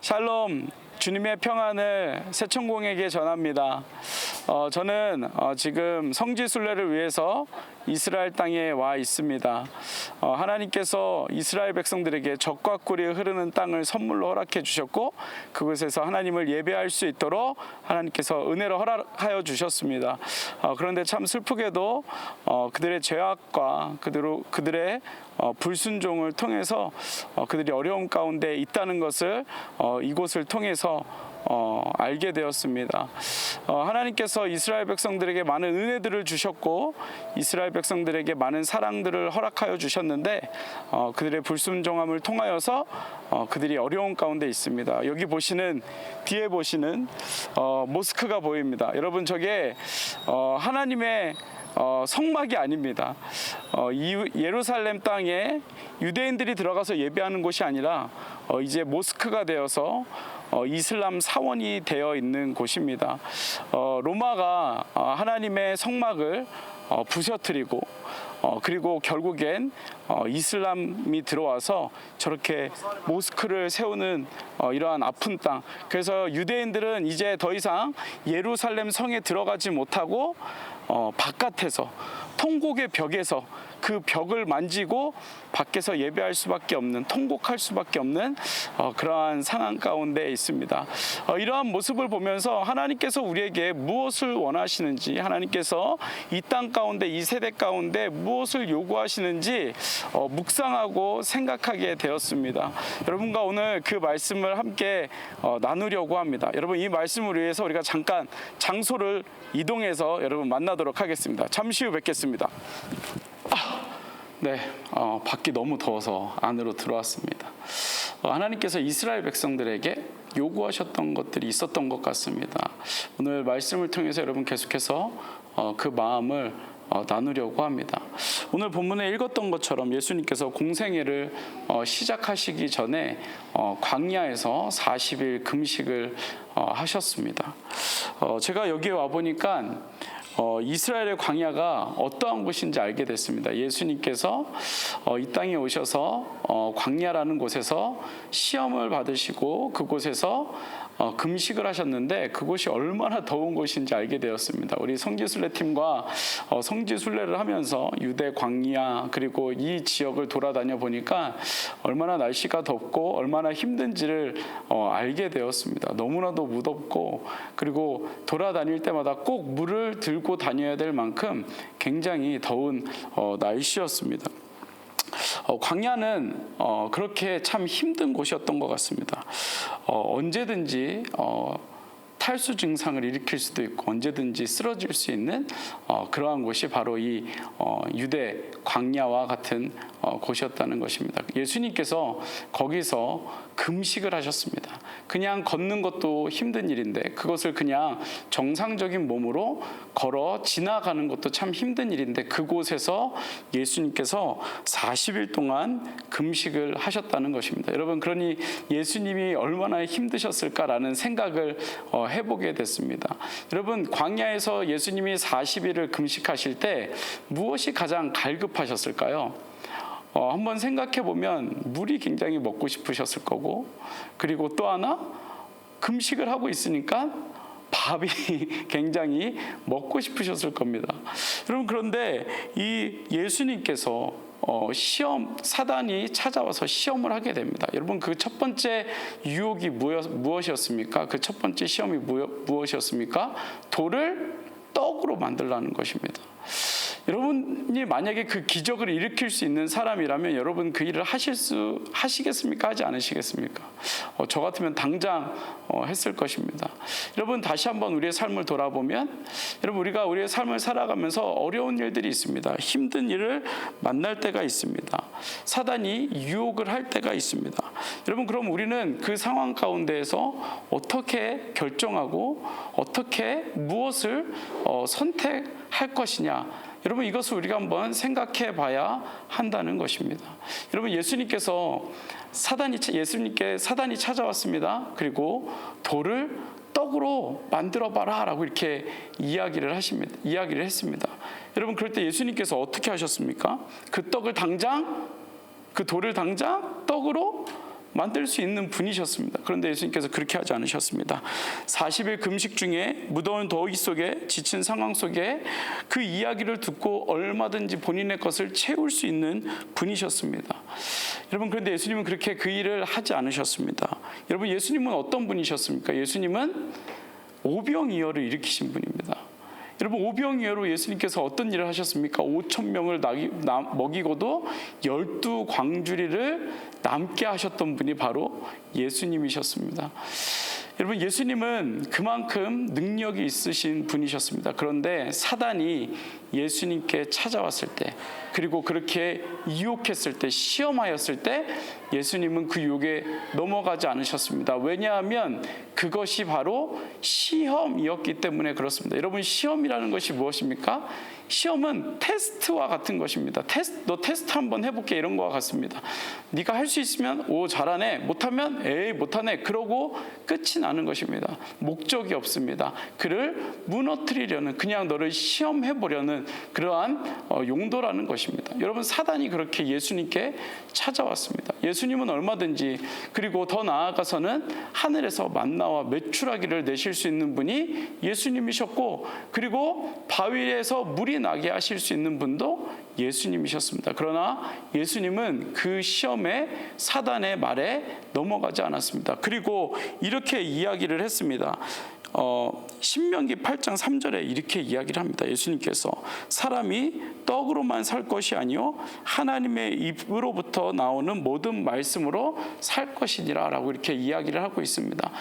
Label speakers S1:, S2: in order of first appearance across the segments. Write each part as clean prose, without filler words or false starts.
S1: 샬롬, 주님의 평안을 새천공에게 전합니다. 저는 지금 성지순례를 위해서 이스라엘 땅에 와 있습니다. 하나님께서 이스라엘 백성들에게 적과 꿀이 흐르는 땅을 선물로 허락해 주셨고, 그곳에서 하나님을 예배할 수 있도록 하나님께서 은혜로 허락하여 주셨습니다. 그런데 참 슬프게도 그들의 죄악과 그들의 불순종을 통해서 그들이 어려움 가운데 있다는 것을 이곳을 통해서 알게 되었습니다. 하나님께서 이스라엘 백성들에게 많은 은혜들을 주셨고 이스라엘 백성들에게 많은 사랑들을 허락하여 주셨는데 그들의 불순종함을 통하여서 그들이 어려운 가운데 있습니다. 여기 보시는, 뒤에 보시는 모스크가 보입니다. 여러분, 저게 하나님의 성막이 아닙니다. 예루살렘 땅에 유대인들이 들어가서 예배하는 곳이 아니라 이제 모스크가 되어서 이슬람 사원이 되어 있는 곳입니다. 로마가 하나님의 성막을 부셔뜨리고 그리고 결국엔 이슬람이 들어와서 저렇게 모스크를 세우는 이러한 아픈 땅. 그래서 유대인들은 이제 더 이상 예루살렘 성에 들어가지 못하고 바깥에서, 통곡의 벽에서 그 벽을 만지고 밖에서 예배할 수밖에 없는, 통곡할 수밖에 없는 그러한 상황 가운데 있습니다. 이러한 모습을 보면서 하나님께서 우리에게 무엇을 원하시는지, 하나님께서 이 땅 가운데, 이 세대 가운데 무엇을 요구하시는지 묵상하고 생각하게 되었습니다. 여러분과 오늘 그 말씀을 함께 나누려고 합니다. 여러분, 이 말씀을 위해서 우리가 잠깐 장소를 이동해서 여러분 만나도록 하겠습니다. 잠시 후 뵙겠습니다. 네, 밖이 너무 더워서 안으로 들어왔습니다. 하나님께서 이스라엘 백성들에게 요구하셨던 것들이 있었던 것 같습니다. 오늘 말씀을 통해서 여러분 계속해서 그 마음을 나누려고 합니다. 오늘 본문에 읽었던 것처럼 예수님께서 공생애를 시작하시기 전에 광야에서 40일 금식을 하셨습니다. 제가 여기에 와보니까 이스라엘의 광야가 어떠한 곳인지 알게 됐습니다. 예수님께서 이 땅에 오셔서 광야라는 곳에서 시험을 받으시고 그곳에서 금식을 하셨는데 그곳이 얼마나 더운 곳인지 알게 되었습니다. 우리 성지순례팀과 성지순례를 하면서 유대 광야 그리고 이 지역을 돌아다녀 보니까 얼마나 날씨가 덥고 얼마나 힘든지를 알게 되었습니다. 너무나도 무덥고, 그리고 돌아다닐 때마다 꼭 물을 들고 다녀야 될 만큼 굉장히 더운 날씨였습니다. 광야는 그렇게 참 힘든 곳이었던 것 같습니다. 언제든지 탈수 증상을 일으킬 수도 있고 언제든지 쓰러질 수 있는 그러한 곳이 바로 이 유대 광야와 같은 곳이었다는 것입니다. 예수님께서 거기서 금식을 하셨습니다. 그냥 걷는 것도 힘든 일인데 그것을 그냥 정상적인 몸으로 걸어 지나가는 것도 참 힘든 일인데 그곳에서 예수님께서 40일 동안 금식을 하셨다는 것입니다. 여러분, 그러니 예수님이 얼마나 힘드셨을까라는 생각을 해보게 됐습니다. 여러분, 광야에서 예수님이 40일을 금식하실 때 무엇이 가장 갈급하셨을까요? 한번 생각해 보면 물이 굉장히 먹고 싶으셨을 거고, 그리고 또 하나 금식을 하고 있으니까 밥이 굉장히 먹고 싶으셨을 겁니다. 여러분, 그런데 이 예수님께서 사단이 찾아와서 시험을 하게 됩니다. 여러분, 그 첫 번째 유혹이 무엇이었습니까? 그 첫 번째 시험이 무엇이었습니까? 돌을 떡으로 만들라는 것입니다. 여러분이 만약에 그 기적을 일으킬 수 있는 사람이라면 여러분 그 일을 하시겠습니까? 하지 않으시겠습니까? 저 같으면 당장 했을 것입니다. 여러분, 다시 한번 우리의 삶을 돌아보면, 여러분, 우리가 우리의 삶을 살아가면서 어려운 일들이 있습니다. 힘든 일을 만날 때가 있습니다. 사단이 유혹을 할 때가 있습니다. 여러분, 그럼 우리는 그 상황 가운데에서 어떻게 결정하고 어떻게 무엇을 선택할 것이냐, 여러분, 이것을 우리가 한번 생각해 봐야 한다는 것입니다. 여러분, 예수님께 사단이 찾아왔습니다. 그리고 돌을 떡으로 만들어 봐라 라고 이렇게 이야기를 했습니다. 여러분, 그럴 때 예수님께서 어떻게 하셨습니까? 그 돌을 당장 떡으로 만들 수 있는 분이셨습니다. 그런데 예수님께서 그렇게 하지 않으셨습니다. 40일 금식 중에 무더운 더위 속에 지친 상황 속에 그 이야기를 듣고 얼마든지 본인의 것을 채울 수 있는 분이셨습니다. 여러분, 그런데 예수님은 그렇게 그 일을 하지 않으셨습니다. 여러분, 예수님은 어떤 분이셨습니까? 예수님은 오병이어를 일으키신 분입니다. 여러분, 오병이어로 예수님께서 어떤 일을 하셨습니까? 5천 명을 먹이고도 12광주리를 남게 하셨던 분이 바로 예수님이셨습니다. 여러분, 예수님은 그만큼 능력이 있으신 분이셨습니다. 그런데 사단이 예수님께 찾아왔을 때, 그리고 그렇게 유혹했을 때, 시험하였을 때 예수님은 그 유혹에 넘어가지 않으셨습니다. 왜냐하면 그것이 바로 시험이었기 때문에 그렇습니다. 여러분, 시험이라는 것이 무엇입니까? 시험은 테스트와 같은 것입니다. 너 테스트 한번 해볼게, 이런 거와 같습니다. 네가 할 수 있으면 오 잘하네, 못하면 에이 못하네, 그러고 끝이 나는 것입니다. 목적이 없습니다. 그를 무너뜨리려는, 그냥 너를 시험해보려는 그러한 용도라는 것입니다. 여러분, 사단이 그렇게 예수님께 찾아왔습니다. 예수님은 얼마든지, 그리고 더 나아가서는 하늘에서 만나와 메추라기를 내실 수 있는 분이 예수님이셨고, 그리고 바위에서 물이 나게 하실 수 있는 분도 예수님이셨습니다. 그러나 예수님은 그 시험에, 사단의 말에 넘어가지 않았습니다. 그리고 이렇게 이야기를 했습니다. 신명기 8장 3절에 이렇게 이야기를 합니다. 예수님께서 사람이 떡으로만 살 것이 아니요 하나님의 입으로부터 나오는 모든 말씀으로 살 것이니라 라고 이렇게 이야기를 하고 있습니다.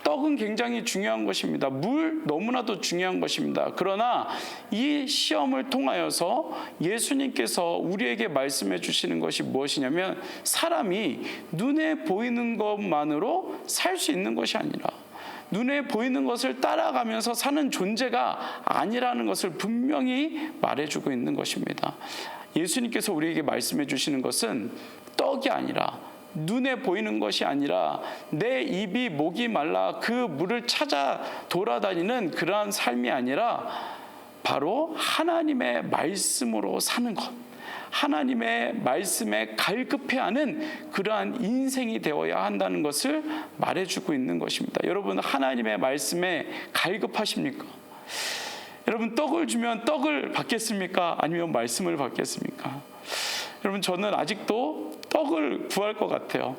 S1: 떡은 굉장히 중요한 것입니다. 물 너무나도 중요한 것입니다. 그러나 이 시험을 통하여서 예수님께서 우리에게 말씀해 주시는 것이 무엇이냐면, 사람이 눈에 보이는 것만으로 살 수 있는 것이 아니라 눈에 보이는 것을 따라가면서 사는 존재가 아니라는 것을 분명히 말해주고 있는 것입니다. 예수님께서 우리에게 말씀해 주시는 것은 떡이 아니라, 눈에 보이는 것이 아니라 내 입이 목이 말라 그 물을 찾아 돌아다니는 그러한 삶이 아니라 바로 하나님의 말씀으로 사는 것, 하나님의 말씀에 갈급해하는 그러한 인생이 되어야 한다는 것을 말해주고 있는 것입니다. 여러분, 하나님의 말씀에 갈급하십니까? 여러분, 떡을 주면 떡을 받겠습니까? 아니면 말씀을 받겠습니까? 여러분, 저는 아직도 떡을 구할 것 같아요.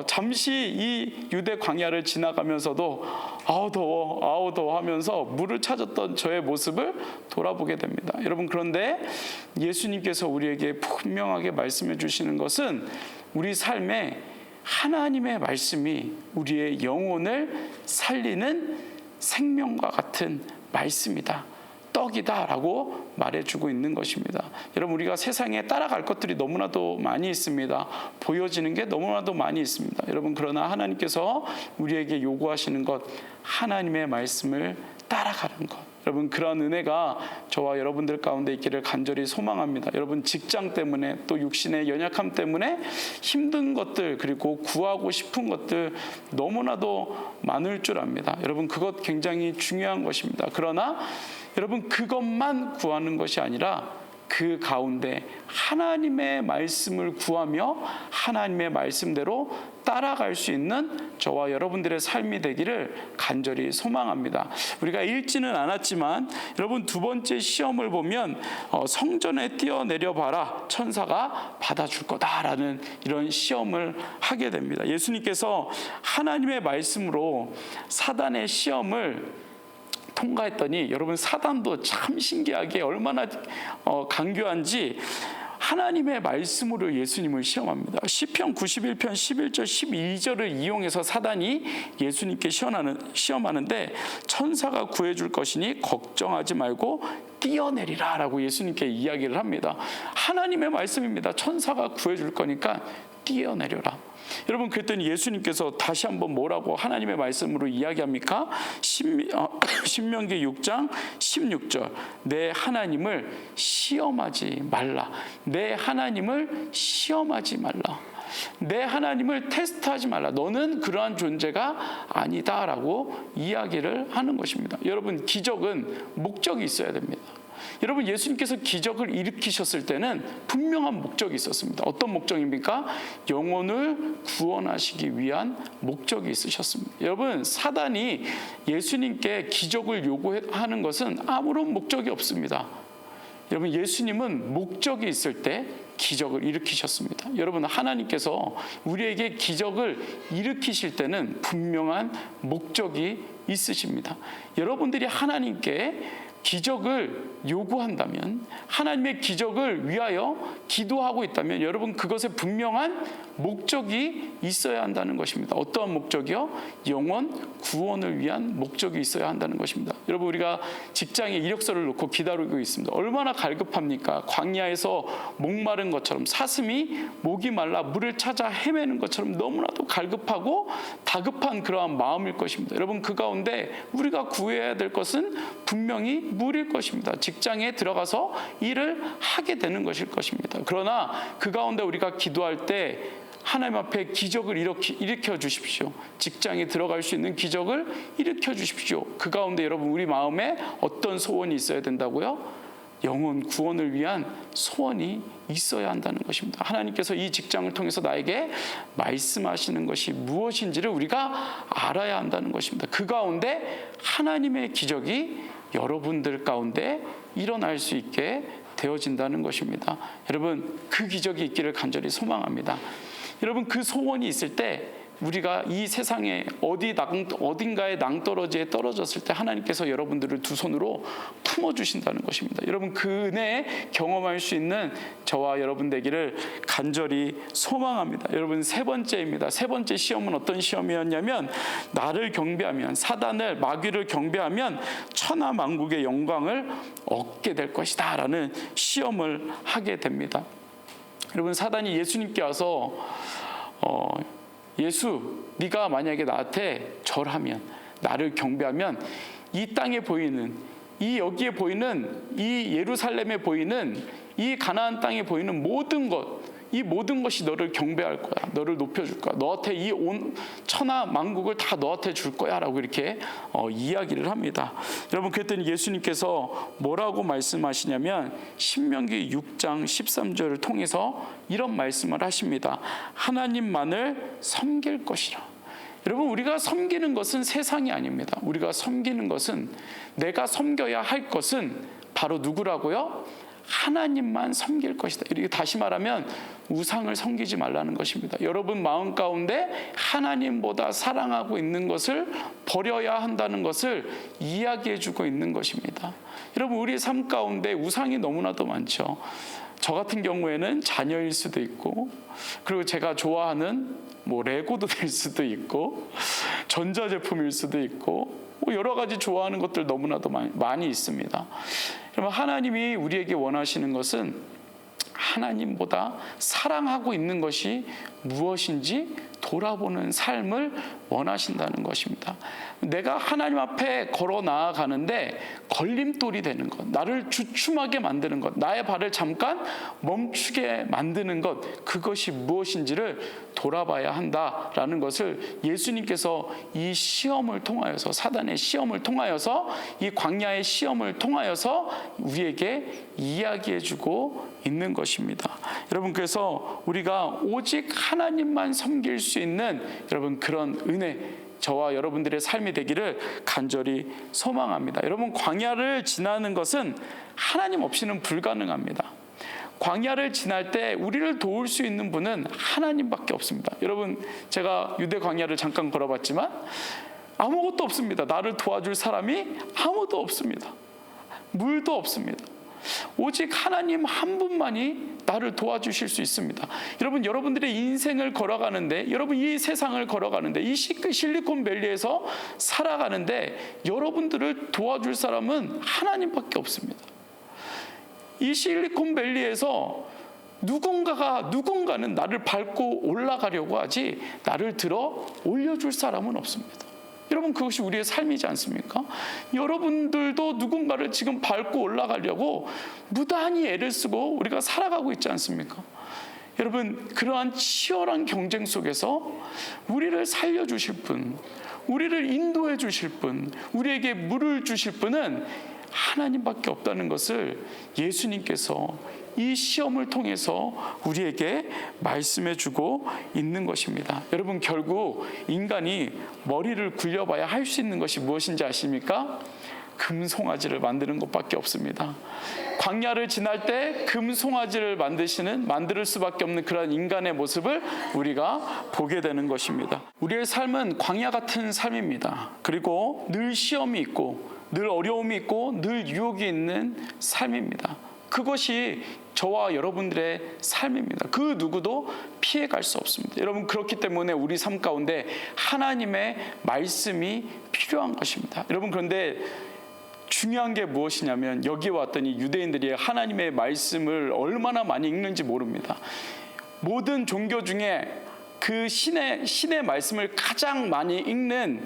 S1: 잠시 이 유대 광야를 지나가면서도 아우 더워 하면서 물을 찾았던 저의 모습을 돌아보게 됩니다. 여러분, 그런데 예수님께서 우리에게 분명하게 말씀해 주시는 것은 우리 삶에 하나님의 말씀이 우리의 영혼을 살리는 생명과 같은 말씀이다, 떡이다 라고 말해주고 있는 것입니다. 여러분, 우리가 세상에 따라갈 것들이 너무나도 많이 있습니다. 보여지는 게 너무나도 많이 있습니다. 여러분, 그러나 하나님께서 우리에게 요구하시는 것, 하나님의 말씀을 따라가는 것, 여러분, 그런 은혜가 저와 여러분들 가운데 있기를 간절히 소망합니다. 여러분, 직장 때문에, 또 육신의 연약함 때문에 힘든 것들, 그리고 구하고 싶은 것들 너무나도 많을 줄 압니다. 여러분, 그것 굉장히 중요한 것입니다. 그러나 여러분, 그것만 구하는 것이 아니라 그 가운데 하나님의 말씀을 구하며 하나님의 말씀대로 따라갈 수 있는 저와 여러분들의 삶이 되기를 간절히 소망합니다. 우리가 읽지는 않았지만 여러분, 두 번째 시험을 보면 성전에 뛰어내려 봐라, 천사가 받아줄 거다라는 이런 시험을 하게 됩니다. 예수님께서 하나님의 말씀으로 사단의 시험을 통과했더니, 여러분, 사단도 참 신기하게 얼마나 간교한지 하나님의 말씀으로 예수님을 시험합니다. 시편 91편 11절 12절을 이용해서 사단이 예수님께 시험하는데, 천사가 구해줄 것이니 걱정하지 말고 뛰어내리라 라고 예수님께 이야기를 합니다. 하나님의 말씀입니다. 천사가 구해줄 거니까 뛰어내려라. 여러분, 그랬더니 예수님께서 다시 한번 뭐라고 하나님의 말씀으로 이야기합니까? 신명기 6장 16절, 내 하나님을 시험하지 말라. 내 하나님을 시험하지 말라. 내 하나님을 테스트하지 말라. 너는 그러한 존재가 아니다라고 이야기를 하는 것입니다. 여러분, 기적은 목적이 있어야 됩니다. 여러분, 예수님께서 기적을 일으키셨을 때는 분명한 목적이 있었습니다. 어떤 목적입니까? 영혼을 구원하시기 위한 목적이 있으셨습니다. 여러분, 사단이 예수님께 기적을 요구하는 것은 아무런 목적이 없습니다. 여러분, 예수님은 목적이 있을 때 기적을 일으키셨습니다. 여러분, 하나님께서 우리에게 기적을 일으키실 때는 분명한 목적이 있으십니다. 여러분들이 하나님께 기적을 요구한다면, 하나님의 기적을 위하여 기도하고 있다면 여러분, 그것에 분명한 목적이 있어야 한다는 것입니다. 어떠한 목적이요? 영혼 구원을 위한 목적이 있어야 한다는 것입니다. 여러분, 우리가 직장에 이력서를 놓고 기다리고 있습니다. 얼마나 갈급합니까? 광야에서 목마른 것처럼, 사슴이 목이 말라 물을 찾아 헤매는 것처럼 너무나도 갈급하고 다급한 그러한 마음일 것입니다. 여러분, 그 가운데 우리가 구해야 될 것은 분명히 물일 것입니다. 직장에 들어가서 일을 하게 되는 것일 것입니다. 그러나 그 가운데 우리가 기도할 때 하나님 앞에 기적을 일으켜 주십시오. 직장에 들어갈 수 있는 기적을 일으켜 주십시오. 그 가운데 여러분, 우리 마음에 어떤 소원이 있어야 된다고요? 영혼 구원을 위한 소원이 있어야 한다는 것입니다. 하나님께서 이 직장을 통해서 나에게 말씀하시는 것이 무엇인지를 우리가 알아야 한다는 것입니다. 그 가운데 하나님의 기적이 여러분들 가운데 일어날 수 있게 되어진다는 것입니다. 여러분, 그 기적이 있기를 간절히 소망합니다. 여러분, 그 소원이 있을 때 우리가 이 세상에 어딘가에 낭떠러지에 떨어졌을 때 하나님께서 여러분들을 두 손으로 품어주신다는 것입니다. 여러분, 그 은혜에 경험할 수 있는 저와 여러분 되기를 간절히 소망합니다. 여러분, 세 번째입니다. 세 번째 시험은 어떤 시험이었냐면, 나를 경배하면, 사단을, 마귀를 경배하면 천하 만국의 영광을 얻게 될 것이다 라는 시험을 하게 됩니다. 여러분, 사단이 예수님께 와서 예수, 네가 만약에 나한테 절하면, 나를 경배하면 이 땅에 보이는, 이 여기에 보이는, 이 예루살렘에 보이는, 이 가나안 땅에 보이는 모든 것, 이 모든 것이 너를 경배할 거야. 너를 높여줄 거야. 너한테 이 온 천하 만국을 다 너한테 줄 거야 라고 이렇게 이야기를 합니다. 여러분, 그랬더니 예수님께서 뭐라고 말씀하시냐면, 신명기 6장 13절을 통해서 이런 말씀을 하십니다. 하나님만을 섬길 것이라. 여러분, 우리가 섬기는 것은 세상이 아닙니다. 우리가 섬기는 것은, 내가 섬겨야 할 것은 바로 누구라고요? 하나님만 섬길 것이다. 이렇게 다시 말하면 우상을 섬기지 말라는 것입니다. 여러분 마음 가운데 하나님보다 사랑하고 있는 것을 버려야 한다는 것을 이야기해 주고 있는 것입니다. 여러분, 우리의 삶 가운데 우상이 너무나도 많죠. 저 같은 경우에는 자녀일 수도 있고, 그리고 제가 좋아하는 레고도 될 수도 있고, 전자제품일 수도 있고, 여러 가지 좋아하는 것들 너무나도 많이 있습니다. 그러면 하나님이 우리에게 원하시는 것은 하나님보다 사랑하고 있는 것이 무엇인지 돌아보는 삶을 원하신다는 것입니다. 내가 하나님 앞에 걸어 나아가는데 걸림돌이 되는 것, 나를 주춤하게 만드는 것, 나의 발을 잠깐 멈추게 만드는 것, 그것이 무엇인지를 돌아봐야 한다라는 것을 예수님께서 이 시험을 통하여서, 사단의 시험을 통하여서, 이 광야의 시험을 통하여서 우리에게 이야기해주고 있는 것입니다. 여러분, 그래서 우리가 오직 하나님만 섬길 수 있는 여러분 그런 은혜, 저와 여러분들의 삶이 되기를 간절히 소망합니다. 여러분, 광야를 지나는 것은 하나님 없이는 불가능합니다. 광야를 지날 때 우리를 도울 수 있는 분은 하나님밖에 없습니다. 여러분, 제가 유대 광야를 잠깐 걸어봤지만 아무것도 없습니다. 나를 도와줄 사람이 아무도 없습니다. 물도 없습니다. 오직 하나님 한 분만이 나를 도와주실 수 있습니다. 여러분, 여러분들의 인생을 걸어가는데, 여러분 이 세상을 걸어가는데, 이 실리콘밸리에서 살아가는데 여러분들을 도와줄 사람은 하나님밖에 없습니다. 이 실리콘밸리에서 누군가는 나를 밟고 올라가려고 하지 나를 들어 올려줄 사람은 없습니다. 여러분, 그것이 우리의 삶이지 않습니까? 여러분들도 누군가를 지금 밟고 올라가려고 무단히 애를 쓰고 우리가 살아가고 있지 않습니까? 여러분, 그러한 치열한 경쟁 속에서 우리를 살려주실 분, 우리를 인도해 주실 분, 우리에게 물을 주실 분은 하나님밖에 없다는 것을 예수님께서 이 시험을 통해서 우리에게 말씀해 주고 있는 것입니다. 여러분, 결국 인간이 머리를 굴려봐야 할 수 있는 것이 무엇인지 아십니까? 금송아지를 만드는 것밖에 없습니다. 광야를 지날 때 금송아지를 만들 수밖에 없는 그런 인간의 모습을 우리가 보게 되는 것입니다. 우리의 삶은 광야 같은 삶입니다. 그리고 늘 시험이 있고 늘 어려움이 있고 늘 유혹이 있는 삶입니다. 그것이 저와 여러분들의 삶입니다. 그 누구도 피해갈 수 없습니다. 여러분, 그렇기 때문에 우리 삶 가운데 하나님의 말씀이 필요한 것입니다. 여러분, 그런데 중요한 게 무엇이냐면, 여기 왔더니 유대인들이 하나님의 말씀을 얼마나 많이 읽는지 모릅니다. 모든 종교 중에 그 신의 말씀을 가장 많이 읽는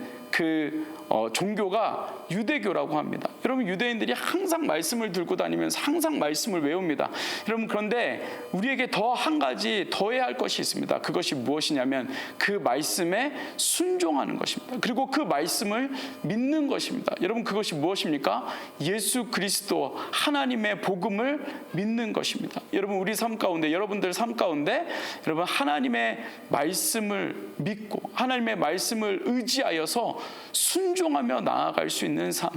S1: 종교가 유대교라고 합니다. 여러분, 유대인들이 항상 말씀을 들고 다니면서 항상 말씀을 외웁니다. 여러분, 그런데 우리에게 더 한 가지 더해야 할 것이 있습니다. 그것이 무엇이냐면 그 말씀에 순종하는 것입니다. 그리고 그 말씀을 믿는 것입니다. 여러분, 그것이 무엇입니까? 예수 그리스도 하나님의 복음을 믿는 것입니다. 여러분, 우리 삶 가운데, 여러분들 삶 가운데 여러분, 하나님의 말씀을 믿고 하나님의 말씀을 의지하여서 순종하며 나아갈 수 있는 삶,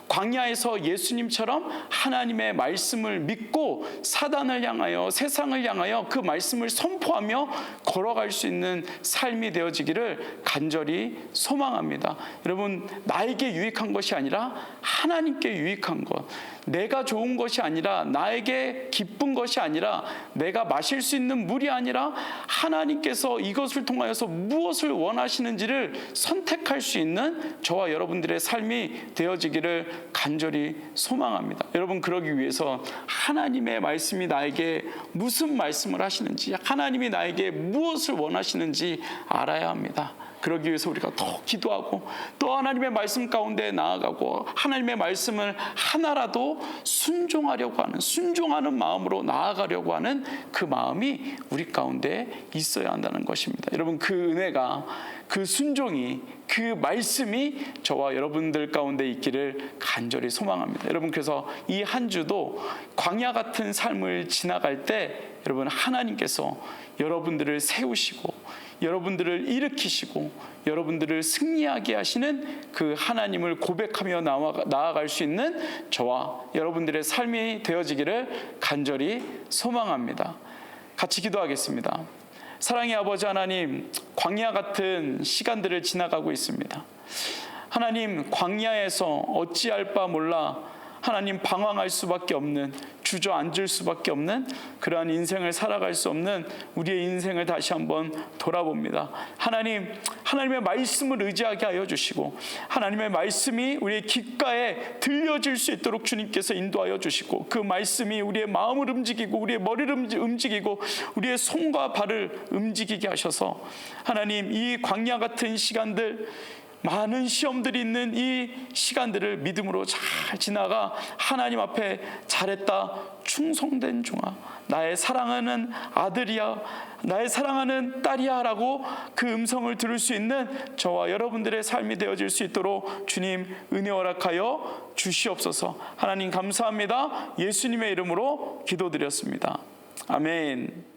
S1: 광야에서 예수님처럼 하나님의 말씀을 믿고 사단을 향하여, 세상을 향하여 그 말씀을 선포하며 걸어갈 수 있는 삶이 되어지기를 간절히 소망합니다. 여러분, 나에게 유익한 것이 아니라 하나님께 유익한 것, 내가 좋은 것이 아니라, 나에게 기쁜 것이 아니라, 내가 마실 수 있는 물이 아니라 하나님께서 이것을 통하여서 무엇을 원하시는지를 선택할 수 있는 저와 여러분들의 삶이 되어지기를 간절히 소망합니다. 여러분, 그러기 위해서 하나님의 말씀이 나에게 무슨 말씀을 하시는지, 하나님이 나에게 무엇을 원하시는지 알아야 합니다. 그러기 위해서 우리가 더 기도하고 또 하나님의 말씀 가운데 나아가고 하나님의 말씀을 하나라도 순종하는 마음으로 나아가려고 하는 그 마음이 우리 가운데 있어야 한다는 것입니다. 여러분, 그 은혜가, 그 순종이, 그 말씀이 저와 여러분들 가운데 있기를 간절히 소망합니다. 여러분, 그래서 이 한 주도 광야 같은 삶을 지나갈 때 여러분, 하나님께서 여러분들을 세우시고 여러분들을 일으키시고 여러분들을 승리하게 하시는 그 하나님을 고백하며 나아갈 수 있는 저와 여러분들의 삶이 되어지기를 간절히 소망합니다. 같이 기도하겠습니다. 사랑의 아버지 하나님, 광야 같은 시간들을 지나가고 있습니다. 하나님, 광야에서 어찌할 바 몰라 하나님, 방황할 수밖에 없는, 주저앉을 수밖에 없는 그러한 인생을 살아갈 수 없는 우리의 인생을 다시 한번 돌아봅니다. 하나님, 하나님의 말씀을 의지하게 하여 주시고 하나님의 말씀이 우리의 귓가에 들려질 수 있도록 주님께서 인도하여 주시고, 그 말씀이 우리의 마음을 움직이고 우리의 머리를 움직이고 우리의 손과 발을 움직이게 하셔서 하나님, 이 광야 같은 시간들, 많은 시험들이 있는 이 시간들을 믿음으로 잘 지나가 하나님 앞에 잘했다, 충성된 종아, 나의 사랑하는 아들이야, 나의 사랑하는 딸이야 라고 그 음성을 들을 수 있는 저와 여러분들의 삶이 되어질 수 있도록 주님 은혜 허락하여 주시옵소서. 하나님 감사합니다. 예수님의 이름으로 기도드렸습니다. 아멘.